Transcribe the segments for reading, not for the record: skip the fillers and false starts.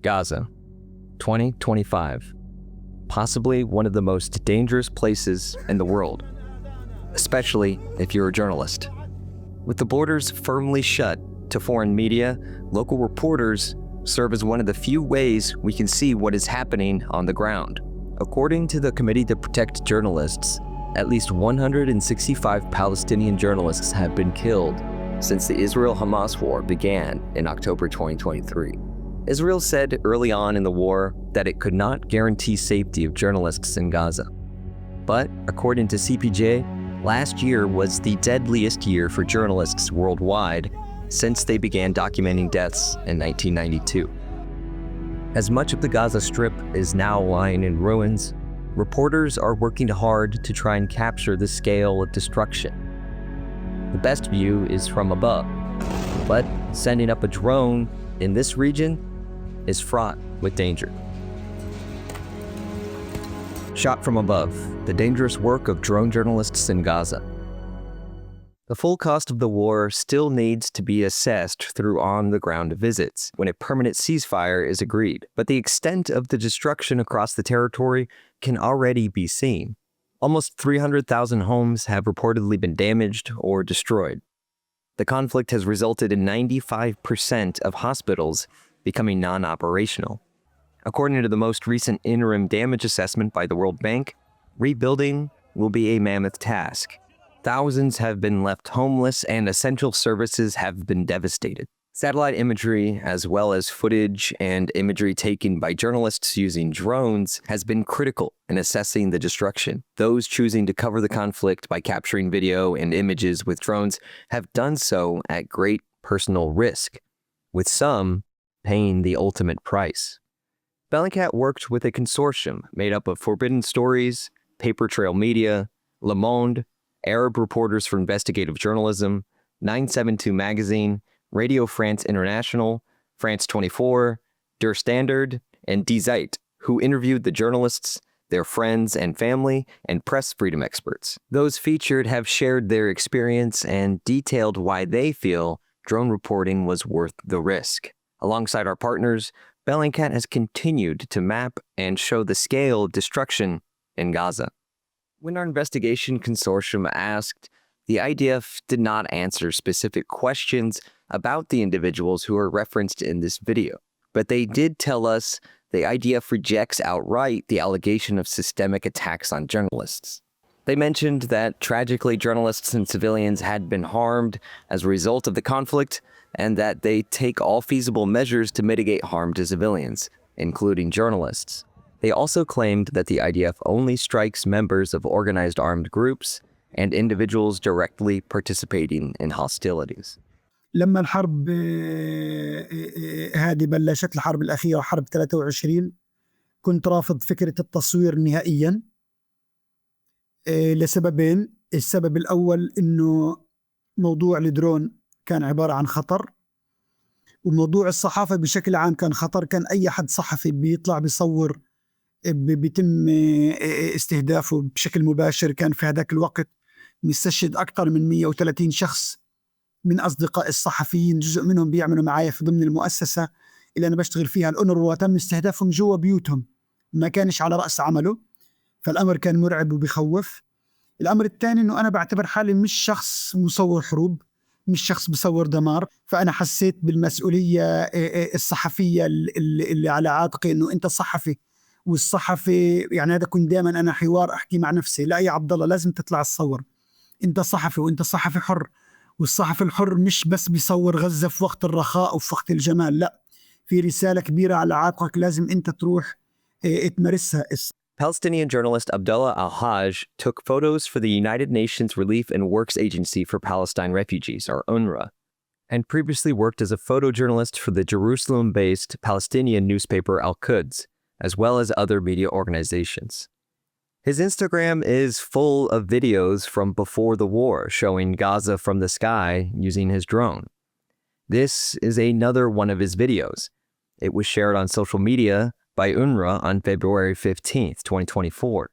Gaza, 2025. Possibly one of the most dangerous places in the world, especially if you're a journalist. With the borders firmly shut to foreign media, local reporters serve as one of the few ways we can see what is happening on the ground. According to the Committee to Protect Journalists, at least 165 Palestinian journalists have been killed since the Israel-Hamas war began in October 2023. Israel said early on in the war that it could not guarantee safety of journalists in Gaza. But according to CPJ, last year was the deadliest year for journalists worldwide since they began documenting deaths in 1992. As much of the Gaza Strip is now lying in ruins, reporters are working hard to try and capture the scale of destruction. The best view is from above, but sending up a drone in this region is fraught with danger. Shot from above, the dangerous work of drone journalists in Gaza. The full cost of the war still needs to be assessed through on-the-ground visits when a permanent ceasefire is agreed, but the extent of the destruction across the territory can already be seen. Almost 300,000 homes have reportedly been damaged or destroyed. The conflict has resulted in 95% of hospitals becoming non-operational. According to the most recent interim damage assessment by the World Bank, rebuilding will be a mammoth task. Thousands have been left homeless and essential services have been devastated. Satellite imagery, as well as footage and imagery taken by journalists using drones, has been critical in assessing the destruction. Those choosing to cover the conflict by capturing video and images with drones have done so at great personal risk, with some paying the ultimate price. Bellingcat worked with a consortium made up of Forbidden Stories, Paper Trail Media, Le Monde, Arab Reporters for Investigative Journalism, 972 Magazine, Radio France International, France 24, Der Standard, and Zeit, who interviewed the journalists, their friends and family, and press freedom experts. Those featured have shared their experience and detailed why they feel drone reporting was worth the risk. Alongside our partners, Bellingcat has continued to map and show the scale of destruction in Gaza. When our investigation consortium asked, the IDF did not answer specific questions about the individuals who are referenced in this video, but they did tell us the IDF rejects outright the allegation of systemic attacks on journalists. They mentioned that tragically journalists and civilians had been harmed as a result of the conflict, and that they take all feasible measures to mitigate harm to civilians, including journalists. They also claimed that the IDF only strikes members of organized armed groups and individuals directly participating in hostilities. لما الحرب هذه بلشت الحرب الأخيرة حرب 23 كنت رافض فكرة التصوير نهائيا لسببين. السبب الأول إنه موضوع الدرون كان عبارة عن خطر، وموضوع الصحافة بشكل عام كان خطر. كان أي حد صحفي بيطلع بيصور بيتم استهدافه بشكل مباشر. كان في هذاك الوقت نستشهد أكثر من 130 شخص من أصدقاء الصحفيين، جزء منهم بيعملوا معايا في ضمن المؤسسة اللي أنا بشتغل فيها الأونروا، وتم استهدافهم جوا بيوتهم، ما كانش على رأس عمله. فالأمر كان مرعب وبيخوف. الأمر الثاني إنه أنا بعتبر حالي مش شخص مصور حروب، مش شخص بصور دمار. فأنا حسيت بالمسؤولية الصحفية اللي على عاتقي، إنه أنت صحفي، والصحفي يعني هذا كنت دائما أنا حوار أحكي مع نفسي، لا يا عبد الله لازم تطلع تصور، أنت صحفي وأنت صحفي حر. والصحفي الحر مش بس بيصور غزة في وقت الرخاء وفي وقت الجمال، لا، في رسالة كبيرة على عاتقك لازم أنت تروح تمارسها. Palestinian journalist Abdallah al-Haj took photos for the United Nations Relief and Works Agency for Palestine Refugees, or UNRWA, and previously worked as a photojournalist for the Jerusalem-based Palestinian newspaper Al-Quds, as well as other media organizations. His Instagram is full of videos from before the war showing Gaza from the sky using his drone. This is another one of his videos. It was shared on social media by UNRWA on February 15th, 2024.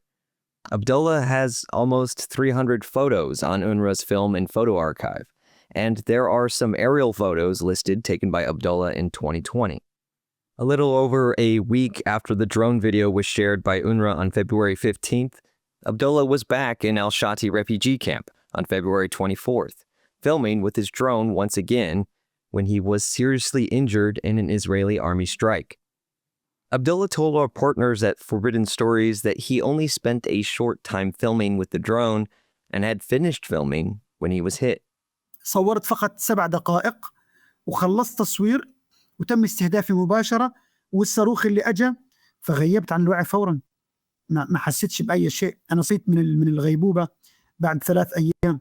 Abdallah has almost 300 photos on UNRWA's film and photo archive, and there are some aerial photos listed taken by Abdallah in 2020. A little over a week after the drone video was shared by UNRWA on February 15th, Abdallah was back in al-Shati refugee camp on February 24th, filming with his drone once again when he was seriously injured in an Israeli army strike. Abdallah told our partners at Forbidden Stories that he only spent a short time filming with the drone and had finished filming when he was hit. صورت فقط 7 دقائق وخلصت تصوير وتم استهدافي مباشرة والصاروخ اللي أجا فغيبت عن الوعي فورا. ما حسيتش بأي شيء. أنا صيت من الغيبوبة بعد 3 أيام.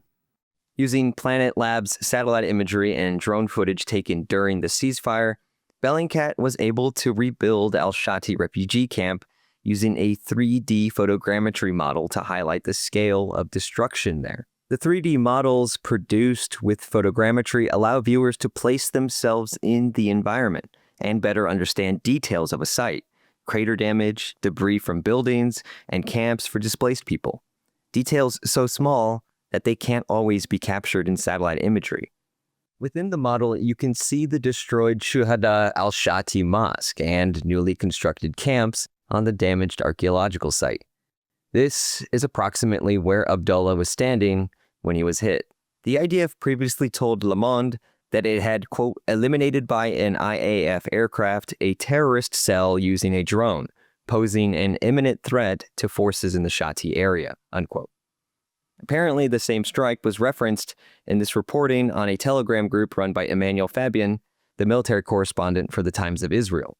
Using Planet Labs satellite imagery and drone footage taken during the ceasefire, Bellingcat was able to rebuild al-Shati refugee camp using a 3D photogrammetry model to highlight the scale of destruction there. The 3D models produced with photogrammetry allow viewers to place themselves in the environment and better understand details of a site, crater damage, debris from buildings, and camps for displaced people. Details so small that they can't always be captured in satellite imagery. Within the model, you can see the destroyed Shuhada al-Shati mosque and newly constructed camps on the damaged archaeological site. This is approximately where Abdallah was standing when he was hit. The IDF previously told Le Monde that it had, quote, eliminated by an IAF aircraft a terrorist cell using a drone, posing an imminent threat to forces in the Shati area, unquote. Apparently, the same strike was referenced in this reporting on a Telegram group run by Emmanuel Fabian, the military correspondent for the Times of Israel.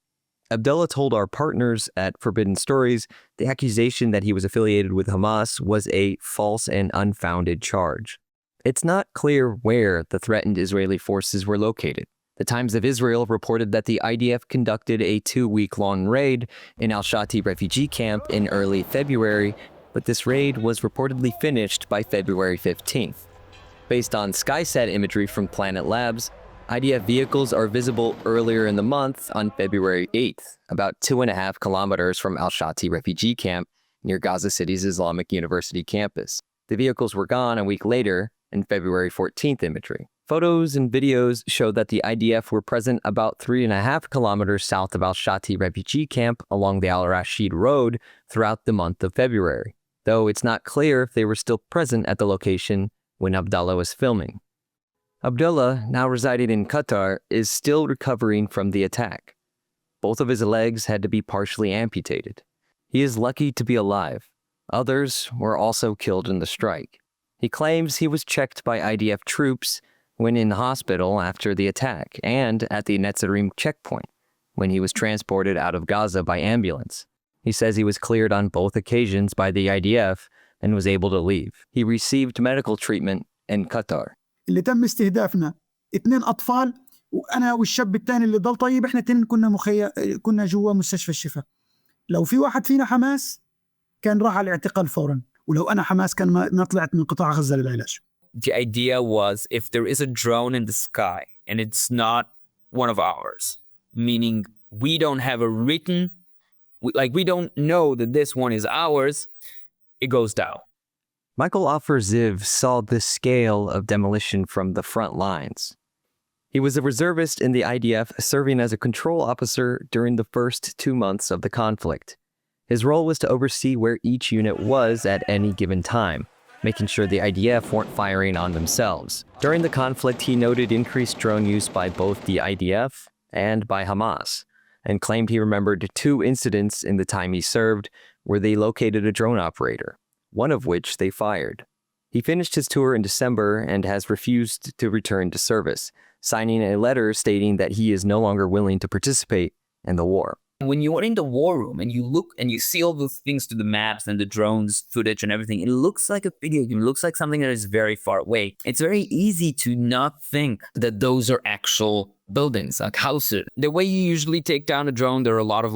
Abdallah told our partners at Forbidden Stories the accusation that he was affiliated with Hamas was a false and unfounded charge. It's not clear where the threatened Israeli forces were located. The Times of Israel reported that the IDF conducted a 2-week-long raid in al-Shati refugee camp in early February, but this raid was reportedly finished by February 15th. Based on SkySat imagery from Planet Labs, IDF vehicles are visible earlier in the month on February 8th, about 2.5 kilometers from al-Shati refugee camp near Gaza City's Islamic University campus. The vehicles were gone a week later in February 14th imagery. Photos and videos show that the IDF were present about 3.5 kilometers south of al-Shati refugee camp along the Al-Rashid Road throughout the month of February, though it's not clear if they were still present at the location when Abdallah was filming. Abdallah, now residing in Qatar, is still recovering from the attack. Both of his legs had to be partially amputated. He is lucky to be alive. Others were also killed in the strike. He claims he was checked by IDF troops when in hospital after the attack and at the Netzarim checkpoint when he was transported out of Gaza by ambulance. He says he was cleared on both occasions by the IDF and was able to leave. He received medical treatment in Qatar. اللي تم استهدافنا 2 أطفال وأنا والشاب الثاني اللي ضل طيب. إحنا 2 كنا جوا مستشفى الشفاء. لو في واحد فينا حماس كان راح على الاعتقال فورا، ولو أنا حماس كان ما طلعت من قطاع غزة للعلاج. The idea was if there is a drone in the sky and it's not one of ours, meaning we don't have a written, we don't know that this one is ours, it goes down. Michael Offer-Ziv saw the scale of demolition from the front lines. He was a reservist in the IDF, serving as a control officer during the first 2 months of the conflict. His role was to oversee where each unit was at any given time, making sure the IDF weren't firing on themselves. During the conflict, he noted increased drone use by both the IDF and by Hamas, and claimed he remembered 2 incidents in the time he served where they located a drone operator, one of which they fired. He finished his tour in December and has refused to return to service, signing a letter stating that he is no longer willing to participate in the war. When you are in the war room and you look and you see all those things to the maps and the drones footage and everything, it looks like a video game. It looks like something that is very far away. It's very easy to not think that those are actual buildings, like houses. The way you usually take down a drone, there are a lot of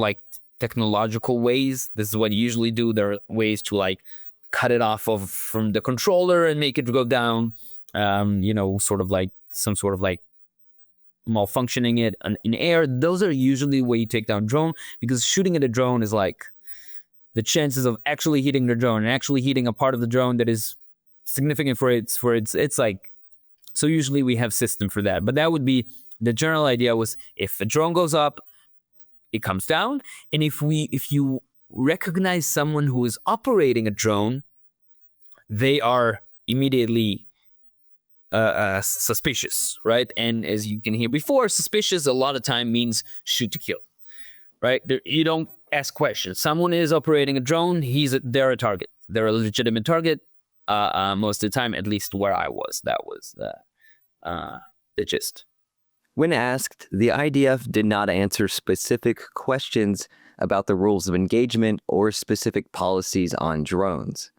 technological ways. This is what you usually do. There are ways to cut it off from the controller and make it go down, some sort of malfunctioning it in air. Those are usually where you take down drone, because shooting at a drone is the chances of actually hitting the drone and actually hitting a part of the drone that is significant so usually we have system for that. But that would be, the general idea was if a drone goes up, it comes down. And if you recognize someone who is operating a drone, they are immediately suspicious, right? And as you can hear before, suspicious a lot of time means shoot to kill, right? You don't ask questions. Someone is operating a drone, they're a target. They're a legitimate target. Most of the time, at least where I was, that was the gist. When asked, the IDF did not answer specific questions about the rules of engagement or specific policies on drones.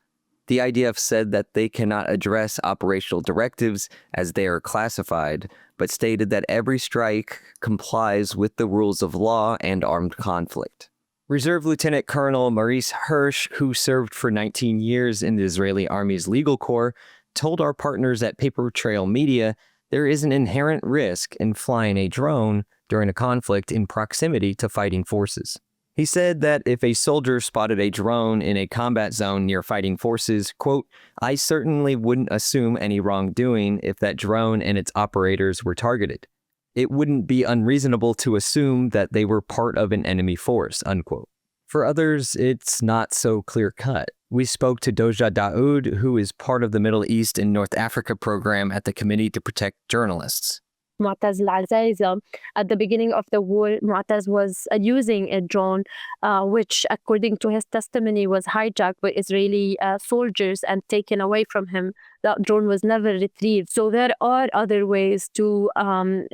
The IDF said that they cannot address operational directives as they are classified, but stated that every strike complies with the rules of law and armed conflict. Reserve Lieutenant Colonel Maurice Hirsch, who served for 19 years in the Israeli Army's legal corps, told our partners at Paper Trail Media there is an inherent risk in flying a drone during a conflict in proximity to fighting forces. He said that if a soldier spotted a drone in a combat zone near fighting forces, quote, I certainly wouldn't assume any wrongdoing if that drone and its operators were targeted. It wouldn't be unreasonable to assume that they were part of an enemy force, unquote. For others, it's not so clear-cut. We spoke to Doja Daoud, who is part of the Middle East and North Africa program at the Committee to Protect Journalists. Mu'taz al-Azaiza, at the beginning of the war, Mu'taz was using a drone, which, according to his testimony, was hijacked by Israeli soldiers and taken away from him. That drone was never retrieved. So there are other ways to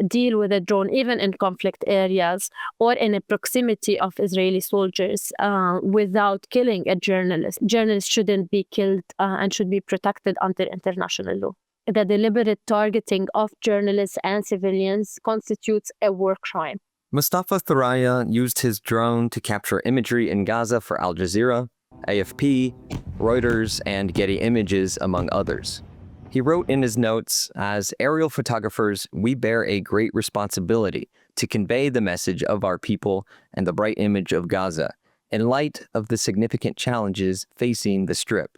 deal with a drone, even in conflict areas or in a proximity of Israeli soldiers, without killing a journalist. Journalists shouldn't be killed and should be protected under international law. The deliberate targeting of journalists and civilians constitutes a war crime. Mustafa Thuraya used his drone to capture imagery in Gaza for Al Jazeera, AFP, Reuters, and Getty Images, among others. He wrote in his notes, as aerial photographers, we bear a great responsibility to convey the message of our people and the bright image of Gaza, in light of the significant challenges facing the Strip.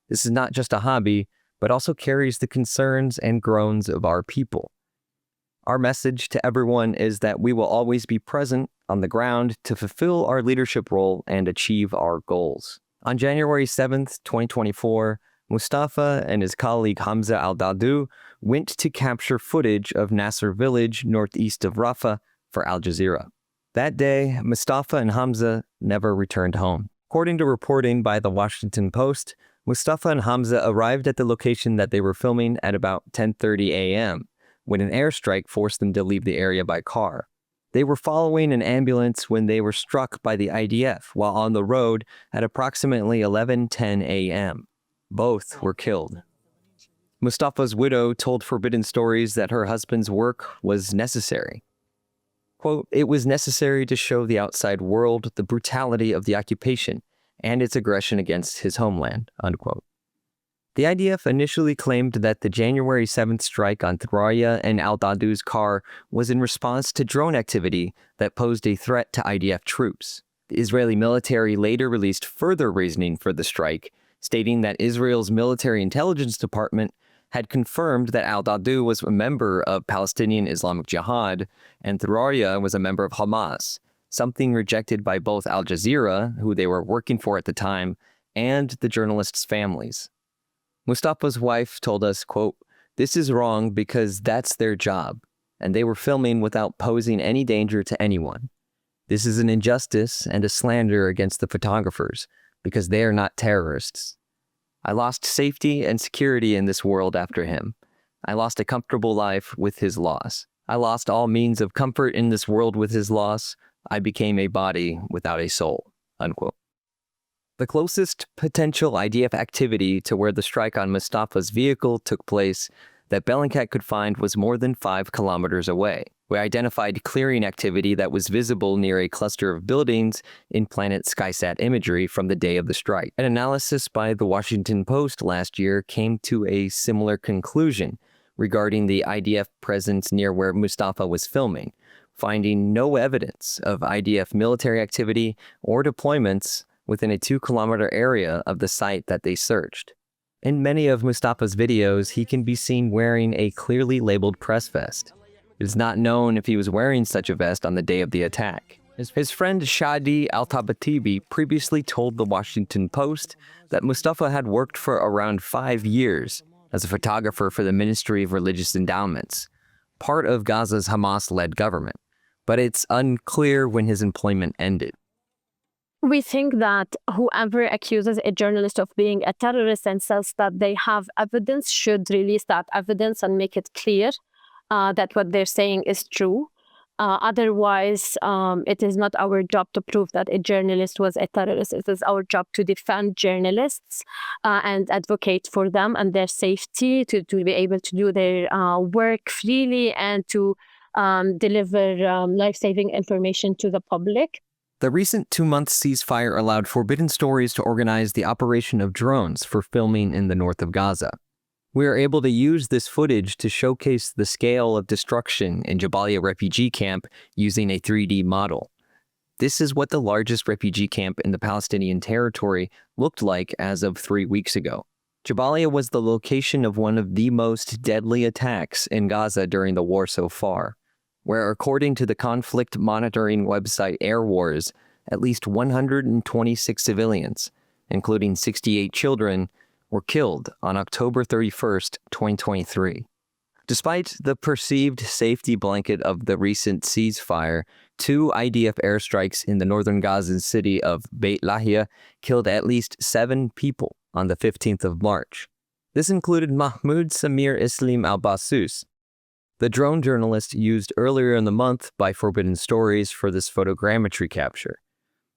This is not just a hobby, but also carries the concerns and groans of our people. Our message to everyone is that we will always be present on the ground to fulfill our leadership role and achieve our goals. On January 7th, 2024, Mustafa and his colleague Hamza al-Dadou went to capture footage of Nasser village northeast of Rafah for Al Jazeera. That day, Mustafa and Hamza never returned home. According to reporting by the Washington Post, Mustafa and Hamza arrived at the location that they were filming at about 10:30 a.m. when an airstrike forced them to leave the area by car. They were following an ambulance when they were struck by the IDF while on the road at approximately 11:10 a.m. Both were killed. Mustafa's widow told Forbidden Stories that her husband's work was necessary. Quote, it was necessary to show the outside world the brutality of the occupation and its aggression against his homeland, unquote. The IDF initially claimed that the January 7th strike on Thuraya and al-Dadou's car was in response to drone activity that posed a threat to IDF troops. The Israeli military later released further reasoning for the strike, stating that Israel's military intelligence department had confirmed that al-Dadou was a member of Palestinian Islamic Jihad and Thuraya was a member of Hamas, something rejected by both Al Jazeera, who they were working for at the time, and the journalists' families. Mustafa's wife told us, quote, this is wrong because that's their job, and they were filming without posing any danger to anyone. This is an injustice and a slander against the photographers, because they are not terrorists. I lost safety and security in this world after him. I lost a comfortable life with his loss. I lost all means of comfort in this world with his loss. I became a body without a soul, unquote. The closest potential IDF activity to where the strike on Mustafa's vehicle took place that Bellingcat could find was more than 5 kilometers away. We identified clearing activity that was visible near a cluster of buildings in Planet Skysat imagery from the day of the strike. An analysis by the Washington Post last year came to a similar conclusion regarding the IDF presence near where Mustafa was filming, finding no evidence of IDF military activity or deployments within a 2-kilometer area of the site that they searched. In many of Mustafa's videos, he can be seen wearing a clearly labeled press vest. It is not known if he was wearing such a vest on the day of the attack. His friend Shadi Al-Tabatibi previously told the Washington Post that Mustafa had worked for around 5 years as a photographer for the Ministry of Religious Endowments, part of Gaza's Hamas-led government, but it's unclear when his employment ended. We think that whoever accuses a journalist of being a terrorist and says that they have evidence should release that evidence and make it clear that what they're saying is true. Otherwise, it is not our job to prove that a journalist was a terrorist. It is our job to defend journalists and advocate for them and their safety, to be able to do their work freely and to deliver life-saving information to the public. The recent 2-month ceasefire allowed Forbidden Stories to organize the operation of drones for filming in the north of Gaza. We are able to use this footage to showcase the scale of destruction in Jabalia refugee camp using a 3D model. This is what the largest refugee camp in the Palestinian territory looked like as of 3 weeks ago. Jabalia was the location of one of the most deadly attacks in Gaza during the war so far, where according to the conflict monitoring website Air Wars, at least 126 civilians, including 68 children, were killed on October 31st, 2023. Despite the perceived safety blanket of the recent ceasefire, 2 IDF airstrikes in the northern Gazan city of Beit Lahia killed at least 7 people on the 15th of March. This included Mahmoud Samir Islim al-Bassous, the drone journalist used earlier in the month by Forbidden Stories for this photogrammetry capture.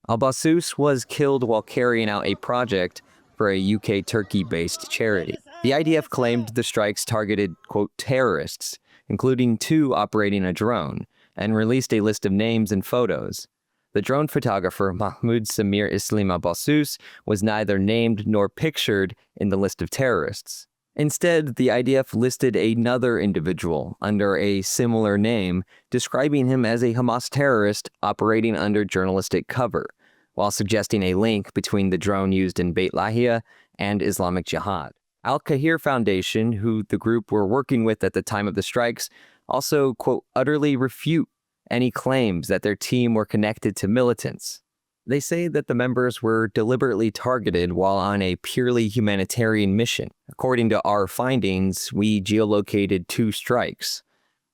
Al-Bassous was killed while carrying out a project for a UK-Turkey-based charity. The IDF claimed the strikes targeted, quote, terrorists, including 2 operating a drone, and released a list of names and photos. The drone photographer Mahmoud Samir Islim al-Bassous was neither named nor pictured in the list of terrorists. Instead, the IDF listed another individual under a similar name, describing him as a Hamas terrorist operating under journalistic cover, while suggesting a link between the drone used in Beit Lahia and Islamic Jihad. Al-Kahir Foundation, who the group were working with at the time of the strikes, also, quote, utterly refute any claims that their team were connected to militants. They say that the members were deliberately targeted while on a purely humanitarian mission. According to our findings, we geolocated 2 strikes.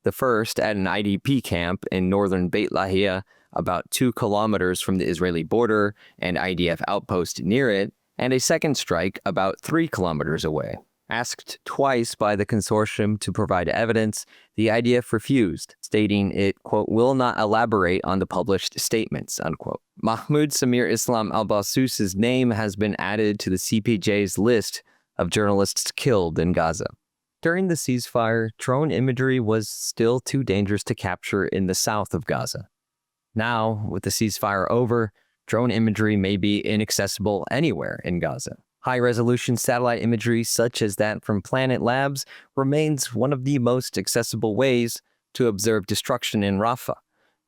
The first at an IDP camp in northern Beit Lahia, about 2 kilometers from the Israeli border and IDF outpost near it, and a second strike about 3 kilometers away. Asked twice by the consortium to provide evidence, the IDF refused, stating it, quote, will not elaborate on the published statements, unquote. Mahmoud Samir Islam al-Bassous' name has been added to the CPJ's list of journalists killed in Gaza. During the ceasefire, drone imagery was still too dangerous to capture in the south of Gaza. Now, with the ceasefire over, drone imagery may be inaccessible anywhere in Gaza. High-resolution satellite imagery such as that from Planet Labs remains one of the most accessible ways to observe destruction in Rafah,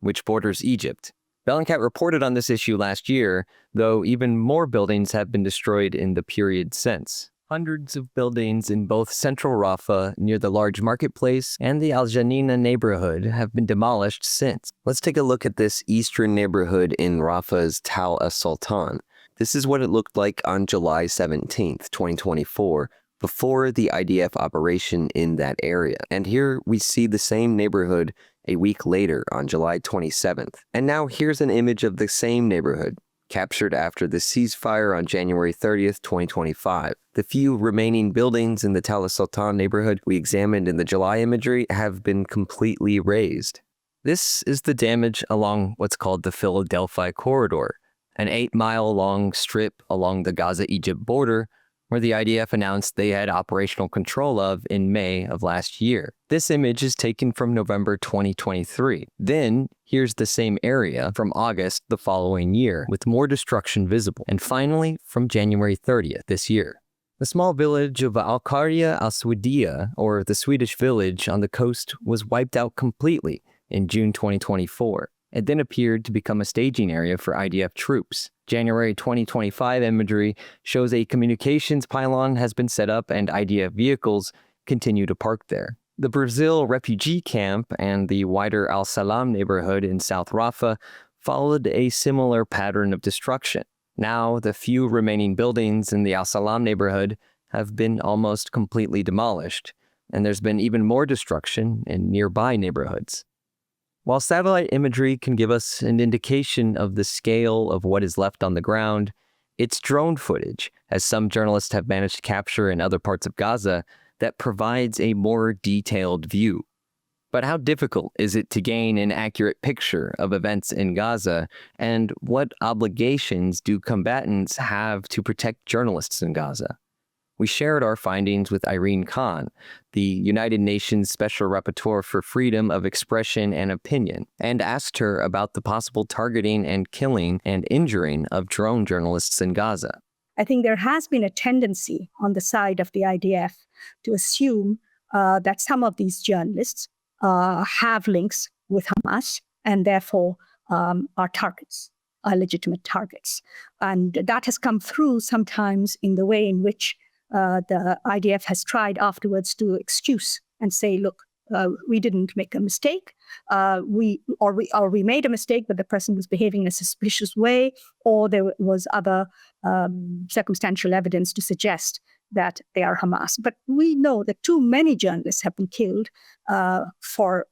which borders Egypt. Bellingcat reported on this issue last year, though even more buildings have been destroyed in the period since. Hundreds of buildings in both central Rafah near the large marketplace and the Al Janina neighborhood have been demolished since. Let's take a look at this eastern neighborhood in Rafah's Tal as-Sultan. This is what it looked like on July 17th, 2024, before the IDF operation in that area. And here we see the same neighborhood a week later on July 27th. And now here's an image of the same neighborhood, captured after the ceasefire on January 30th, 2025. The few remaining buildings in the Tal as-Sultan neighborhood we examined in the July imagery have been completely razed. This is the damage along what's called the Philadelphia Corridor, an 8-mile-long strip along the Gaza-Egypt border where the IDF announced they had operational control of in May of last year. This image is taken from November 2023. Then, here's the same area from August the following year, with more destruction visible. And finally, from January 30th this year. The small village of Al-Qarya al-Swediya, or the Swedish village on the coast, was wiped out completely in June 2024. It then appeared to become a staging area for IDF troops. January 2025 imagery shows a communications pylon has been set up and IDF vehicles continue to park there. The Brazil refugee camp and the wider Al-Salam neighborhood in South Rafah followed a similar pattern of destruction. Now, the few remaining buildings in the Al Salam neighborhood have been almost completely demolished, and there's been even more destruction in nearby neighborhoods. While satellite imagery can give us an indication of the scale of what is left on the ground, it's drone footage, as some journalists have managed to capture in other parts of Gaza, that provides a more detailed view. But how difficult is it to gain an accurate picture of events in Gaza, and what obligations do combatants have to protect journalists in Gaza? We shared our findings with Irene Khan, the United Nations Special Rapporteur for Freedom of Expression and Opinion, and asked her about the possible targeting and killing and injuring of drone journalists in Gaza. I think there has been a tendency on the side of the IDF to assume that some of these journalists have links with Hamas and therefore are targets, are legitimate targets. And that has come through sometimes in the way in which the IDF has tried afterwards to excuse and say, look, we didn't make a mistake, we made a mistake, but the person was behaving in a suspicious way, or there was other circumstantial evidence to suggest that they are Hamas. But we know that too many journalists have been killed for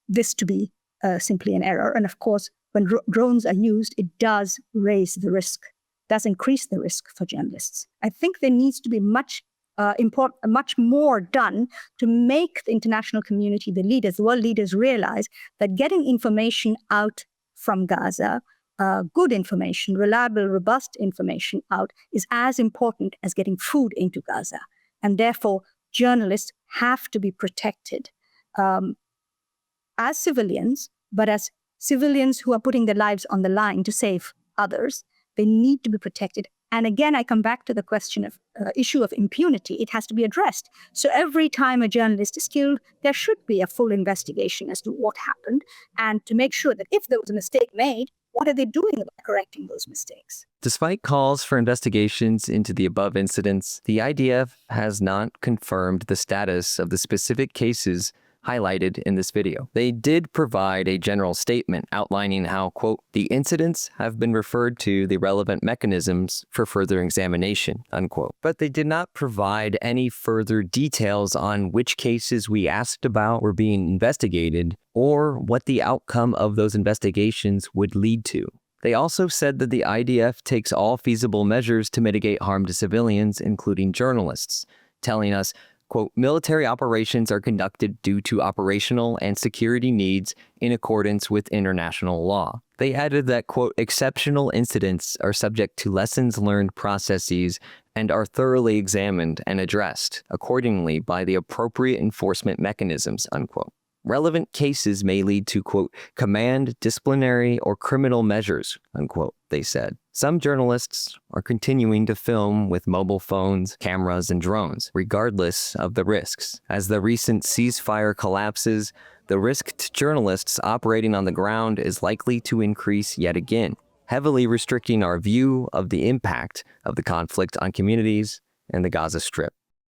this to be simply an error. And of course, when drones are used, it does raise the risk, does increase the risk for journalists. I think there needs to be much more done to make the international community, the leaders, the world leaders, realize that getting information out from Gaza, good information, reliable, robust information out, is as important as getting food into Gaza. And therefore, journalists have to be protected as civilians, but as civilians who are putting their lives on the line to save others. They need to be protected. And again, I come back to the question of issue of impunity. It has to be addressed. So every time a journalist is killed, there should be a full investigation as to what happened, and to make sure that if there was a mistake made, what are they doing about correcting those mistakes? Despite calls for investigations into the above incidents, the IDF has not confirmed the status of the specific cases highlighted in this video. They did provide a general statement outlining how, quote, the incidents have been referred to the relevant mechanisms for further examination, unquote. But they did not provide any further details on which cases we asked about were being investigated or what the outcome of those investigations would lead to. They also said that the IDF takes all feasible measures to mitigate harm to civilians, including journalists, telling us, quote, military operations are conducted due to operational and security needs in accordance with international law. They added that, quote, exceptional incidents are subject to lessons learned processes and are thoroughly examined and addressed accordingly by the appropriate enforcement mechanisms, unquote. Relevant cases may lead to, quote, command, disciplinary, or criminal measures, unquote, they said. Some journalists are continuing to film with mobile phones, cameras, and drones, regardless of the risks. As the recent ceasefire collapses, the risk to journalists operating on the ground is likely to increase yet again, heavily restricting our view of the impact of the conflict on communities in the Gaza Strip.